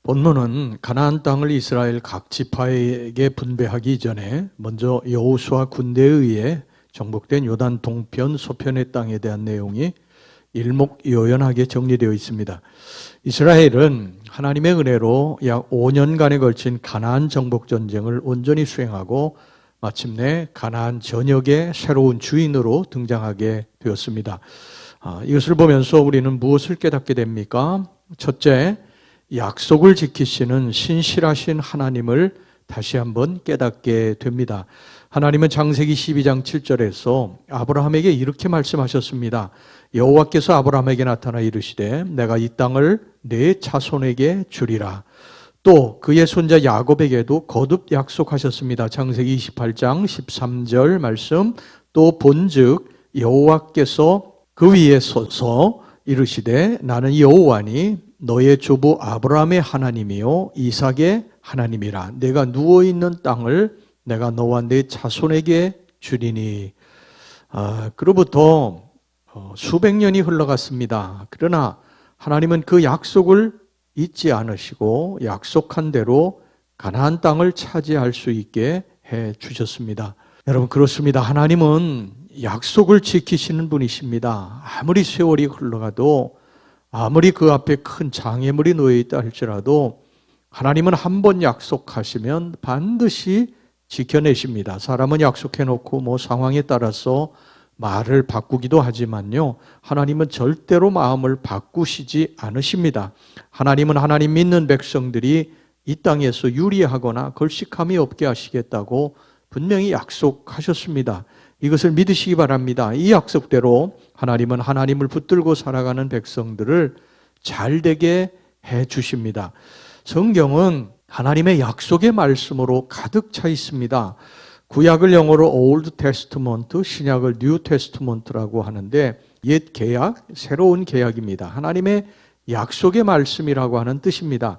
본문은 가나안 땅을 이스라엘 각 지파에게 분배하기 전에 먼저 여호수아 군대에 의해 정복된 요단 동편 서편의 땅에 대한 내용이 일목요연하게 정리되어 있습니다. 이스라엘은 하나님의 은혜로 약 5년간에 걸친 가나안 정복 전쟁을 온전히 수행하고 마침내 가나안 전역의 새로운 주인으로 등장하게 되었습니다. 이것을 보면서 우리는 무엇을 깨닫게 됩니까? 첫째, 약속을 지키시는 신실하신 하나님을 다시 한번 깨닫게 됩니다. 하나님은 창세기 12장 7절에서 아브라함에게 이렇게 말씀하셨습니다. 여호와께서 아브라함에게 나타나 이르시되 내가 이 땅을 네 자손에게 주리라. 또 그의 손자 야곱에게도 거듭 약속하셨습니다. 창세기 28장 13절 말씀. 또 본즉 여호와께서 그 위에 서서 이르시되 나는 여호와니 너의 조부 아브라함의 하나님이요 이삭의 하나님이라. 내가 누워있는 땅을 내가 너와 네 자손에게 주리니. 그로부터 수백 년이 흘러갔습니다. 그러나 하나님은 그 약속을 잊지 않으시고 약속한 대로 가나안 땅을 차지할 수 있게 해 주셨습니다. 여러분, 그렇습니다. 하나님은 약속을 지키시는 분이십니다. 아무리 세월이 흘러가도, 아무리 그 앞에 큰 장애물이 놓여 있다 할지라도 하나님은 한 번 약속하시면 반드시 지켜내십니다. 사람은 약속해 놓고 상황에 따라서 말을 바꾸기도 하지만요, 하나님은 절대로 마음을 바꾸시지 않으십니다. 하나님은 하나님 믿는 백성들이 이 땅에서 유리하거나 걸식함이 없게 하시겠다고 분명히 약속하셨습니다. 이것을 믿으시기 바랍니다. 이 약속대로 하나님은 하나님을 붙들고 살아가는 백성들을 잘되게 해 주십니다. 성경은 하나님의 약속의 말씀으로 가득 차 있습니다. 구약을 영어로 Old Testament, 신약을 New Testament라고 하는데 옛 계약, 새로운 계약입니다. 하나님의 약속의 말씀이라고 하는 뜻입니다.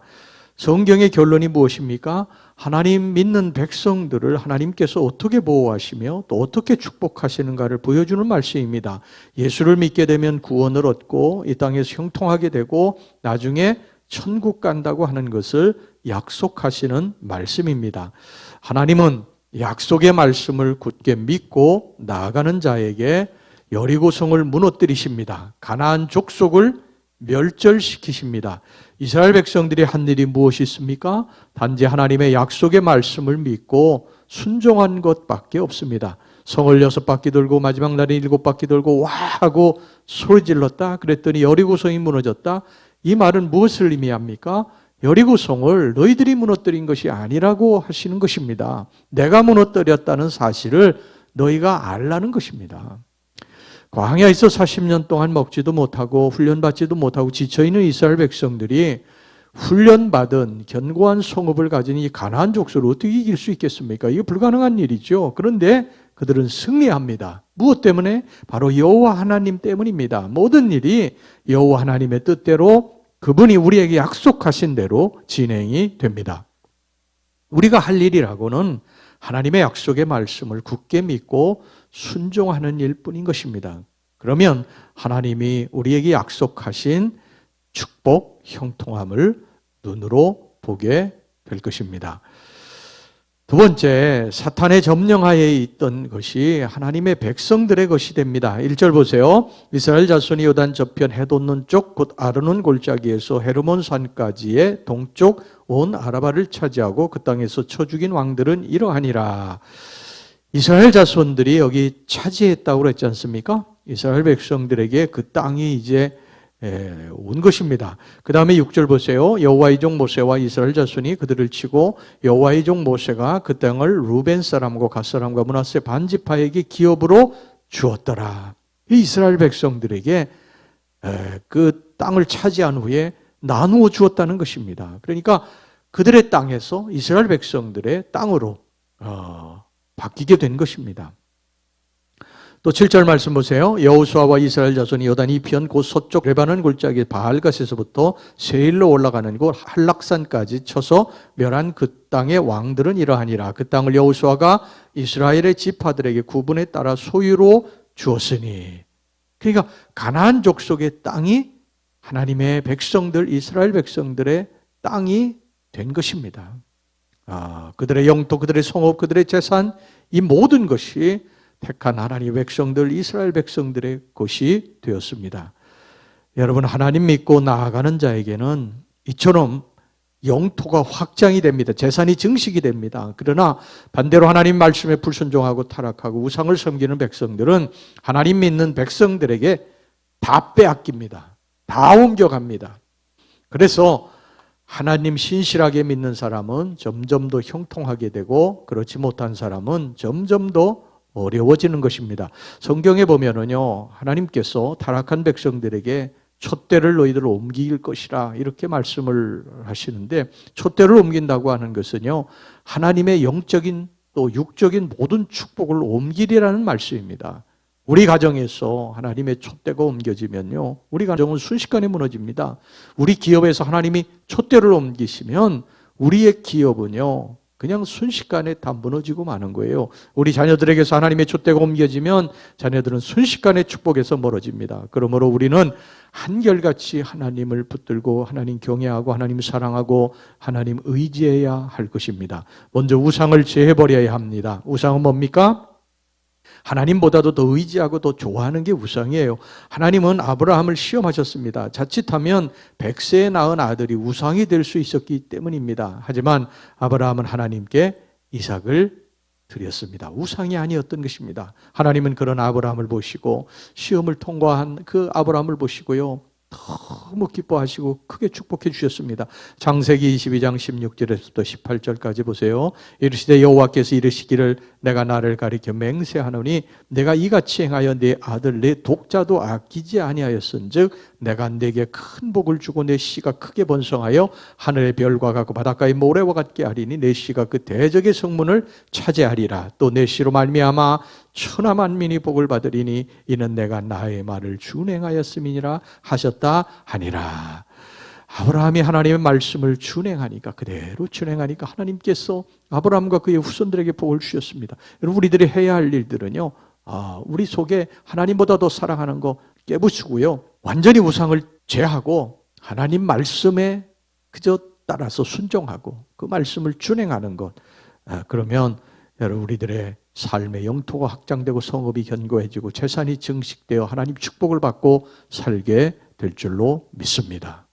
성경의 결론이 무엇입니까? 하나님 믿는 백성들을 하나님께서 어떻게 보호하시며 또 어떻게 축복하시는가를 보여주는 말씀입니다. 예수를 믿게 되면 구원을 얻고 이 땅에서 형통하게 되고 나중에 천국 간다고 하는 것을 약속하시는 말씀입니다. 하나님은 약속의 말씀을 굳게 믿고 나아가는 자에게 여리고성을 무너뜨리십니다. 가나안 족속을 멸절시키십니다. 이스라엘 백성들이 한 일이 무엇이 있습니까? 단지 하나님의 약속의 말씀을 믿고 순종한 것밖에 없습니다. 성을 6바퀴 돌고 마지막 날에 7바퀴 돌고 와 하고 소리 질렀다. 그랬더니 여리고성이 무너졌다. 이 말은 무엇을 의미합니까? 여리고성을 너희들이 무너뜨린 것이 아니라고 하시는 것입니다. 내가 무너뜨렸다는 사실을 너희가 알라는 것입니다. 광야에서 40년 동안 먹지도 못하고 훈련받지도 못하고 지쳐있는 이스라엘 백성들이 훈련받은 견고한 성읍을 가진 이 가나안 족속을 어떻게 이길 수 있겠습니까? 이게 불가능한 일이죠. 그런데 그들은 승리합니다. 무엇 때문에? 바로 여호와 하나님 때문입니다. 모든 일이 여호와 하나님의 뜻대로 그분이 우리에게 약속하신 대로 진행이 됩니다. 우리가 할 일이라고는 하나님의 약속의 말씀을 굳게 믿고 순종하는 일뿐인 것입니다. 그러면 하나님이 우리에게 약속하신 축복, 형통함을 눈으로 보게 될 것입니다. 두 번째, 사탄의 점령하에 있던 것이 하나님의 백성들의 것이 됩니다. 1절 보세요. 이스라엘 자손이 요단 저편 해돋는 쪽 곧 아르논 골짜기에서 헤르몬 산까지의 동쪽 온 아라바를 차지하고 그 땅에서 쳐 죽인 왕들은 이러하니라. 이스라엘 자손들이 여기 차지했다고 그랬지 않습니까? 이스라엘 백성들에게 그 땅이 이제 온 것입니다. 그 다음에 6절 보세요. 여호와의 종 모세와 이스라엘 자손이 그들을 치고 여호와의 종 모세가 그 땅을 루벤 사람과 갓 사람과 므낫세 반지파에게 기업으로 주었더라. 이 이스라엘 백성들에게 그 땅을 차지한 후에 나누어 주었다는 것입니다. 그러니까 그들의 땅에서 이스라엘 백성들의 땅으로 바뀌게 된 것입니다. 또 7절 말씀 보세요. 여호수아와 이스라엘 자손이 요단 이편 곧 서쪽 레바논 골짜기 바알갓에서부터 세일로 올라가는 곳 한락산까지 쳐서 멸한 그 땅의 왕들은 이러하니라. 그 땅을 여호수아가 이스라엘의 지파들에게 구분에 따라 소유로 주었으니. 그러니까 가나안 족속의 땅이 하나님의 백성들, 이스라엘 백성들의 땅이 된 것입니다. 그들의 영토, 그들의 성읍, 그들의 재산, 이 모든 것이 택한 하나님의 백성들, 이스라엘 백성들의 것이 되었습니다. 여러분, 하나님 믿고 나아가는 자에게는 이처럼 영토가 확장이 됩니다. 재산이 증식이 됩니다. 그러나 반대로 하나님 말씀에 불순종하고 타락하고 우상을 섬기는 백성들은 하나님 믿는 백성들에게 다 빼앗깁니다. 다 옮겨갑니다. 그래서 하나님 신실하게 믿는 사람은 점점 더 형통하게 되고 그렇지 못한 사람은 점점 더 어려워지는 것입니다. 성경에 보면은요, 하나님께서 타락한 백성들에게 촛대를 너희들로 옮길 것이라 이렇게 말씀을 하시는데, 촛대를 옮긴다고 하는 것은요, 하나님의 영적인 또 육적인 모든 축복을 옮기리라는 말씀입니다. 우리 가정에서 하나님의 촛대가 옮겨지면요, 우리 가정은 순식간에 무너집니다. 우리 기업에서 하나님이 촛대를 옮기시면 우리의 기업은요, 그냥 순식간에 다 무너지고 마는 거예요. 우리 자녀들에게서 하나님의 촛대가 옮겨지면 자녀들은 순식간에 축복에서 멀어집니다. 그러므로 우리는 한결같이 하나님을 붙들고 하나님 경외하고 하나님 사랑하고 하나님 의지해야 할 것입니다. 먼저 우상을 제해버려야 합니다. 우상은 뭡니까? 하나님보다도 더 의지하고 더 좋아하는 게 우상이에요. 하나님은 아브라함을 시험하셨습니다. 자칫하면 100세에 낳은 아들이 우상이 될 수 있었기 때문입니다. 하지만 아브라함은 하나님께 이삭을 드렸습니다. 우상이 아니었던 것입니다. 하나님은 그런 아브라함을 보시고 시험을 통과한 그 아브라함을 보시고요, 너무 기뻐하시고 크게 축복해 주셨습니다. 창세기 22장 16절에서부터 18절까지 보세요. 이르시되 여호와께서 이르시기를 내가 나를 가리켜 맹세하노니 내가 이같이 행하여 내 아들 내 독자도 아끼지 아니하였은즉 내가 네게 큰 복을 주고 내 씨가 크게 번성하여 하늘의 별과 같고 바닷가의 모래와 같게 하리니 내 씨가 그 대적의 성문을 차지하리라. 또 내 씨로 말미암아 천하 만민이 복을 받으리니 이는 내가 나의 말을 준행하였음이니라 하셨다 하니라. 아브라함이 하나님의 말씀을 준행하니까, 그대로 준행하니까 하나님께서 아브라함과 그의 후손들에게 복을 주셨습니다. 여러분, 우리들이 해야 할 일들은요, 우리 속에 하나님보다 더 사랑하는 거 깨부수고요, 완전히 우상을 제하고 하나님 말씀에 그저 따라서 순종하고 그 말씀을 준행하는 것. 그러면 여러분, 우리들의 삶의 영토가 확장되고 성읍이 견고해지고 재산이 증식되어 하나님 축복을 받고 살게 될 줄로 믿습니다.